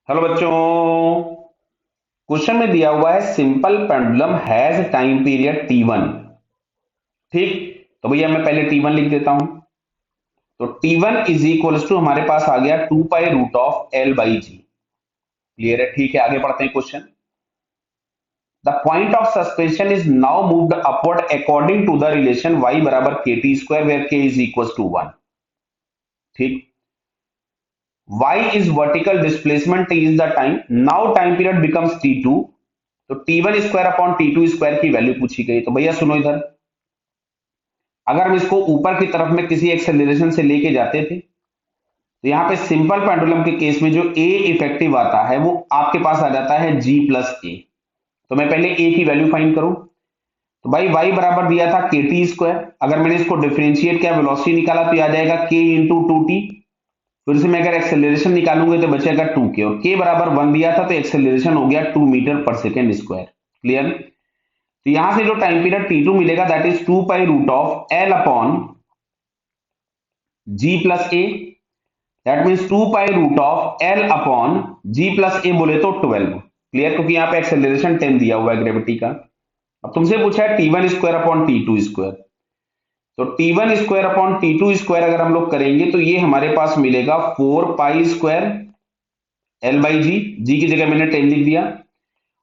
Hello बच्चों। Question में दिया हुआ है simple pendulum has time period T1। ठीक, तो भैया मैं पहले T1 लिख देता हूं। तो T1 इज इक्वल्स टू हमारे पास आ गया 2 pi root of L/G। Clear है? ठीक है, आगे बढ़ते हैं question. The point of suspension is now moved upward according to the relation y बराबर KT² where K is equals to 1। ठीक, y is vertical displacement, t is the time, now time period becomes T2। तो T1 square upon T2 square की value पूछी गई। तो भैया सुनो इधर, अगर हम इसको ऊपर की तरफ में किसी एक्सेलरेशन से लेके जाते थे तो यहाँ पे सिंपल पेंडुलम के केस में जो ए इफेक्टिव आता है वो आपके पास आ जाता है G प्लस ए। तो मैं पहले ए की वैल्यू फाइंड करूं तो भाई y बराबर दिया था KT स्क्वायर, अगर मैंने इसको डिफरेंशिएट किया वेलोसिटी निकाला तो आ जाएगा K इंटू 2T। फिर से मैं अगर एक्सेलरेशन निकालूंगा तो बचेगा 2K और K बराबर 1 दिया था तो एक्सेलरेशन हो गया 2 मीटर पर सेकेंड स्क्वायर। क्लियर? तो यहां से जो टाइम पीरियड T2 मिलेगा that is 2 pi root of L upon G plus A. That means 2 pi root of L upon G plus A बोले तो 12। क्लियर? क्योंकि यहाँ पे एक्सेलरेशन 10 दिया हुआ है ग्रेविटी का। अब तुमसे पूछा है T1 square upon T2 square. तो T1 square upon T2 square अगर हम लोग करेंगे तो ये हमारे पास मिलेगा 4 पाई स्क्वायर L/G। जी की जगह मैंने 10 लिख दिया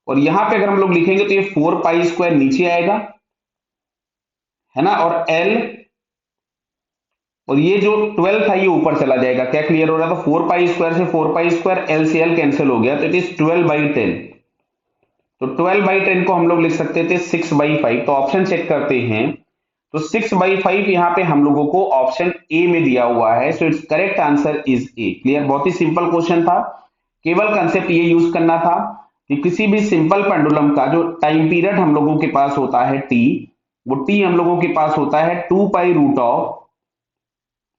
और यहां पे अगर हम लोग लिखेंगे तो ये 4 पाई स्क्वायर नीचे आएगा, है ना, और L और ये जो 12 था ये ऊपर चला जाएगा। क्या क्लियर हो रहा था? 4 पाई स्क्वायर से 4 पाई स्क्वायर, L से L कैंसिल हो गया तो इट इज 12/10। तो 12/10 को हम लोग लिख सकते थे 6/5। तो ऑप्शन चेक करते हैं तो 6/5 यहां पे हम लोगों को ऑप्शन ए में दिया हुआ है। So it's correct answer is a. Clear? बहुत ही सिंपल क्वेश्चन था, केवल कंसेप्ट ये यूज करना था कि किसी भी सिंपल पेंडुलम का जो टाइम पीरियड हम लोगों के पास होता है टी, वो टी हम लोगों के पास होता है 2 pi root of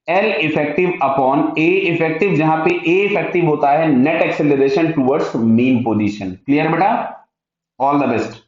L effective upon A effective, जहां पे A इफेक्टिव होता है net acceleration towards mean position. Clear बेटा? All the best.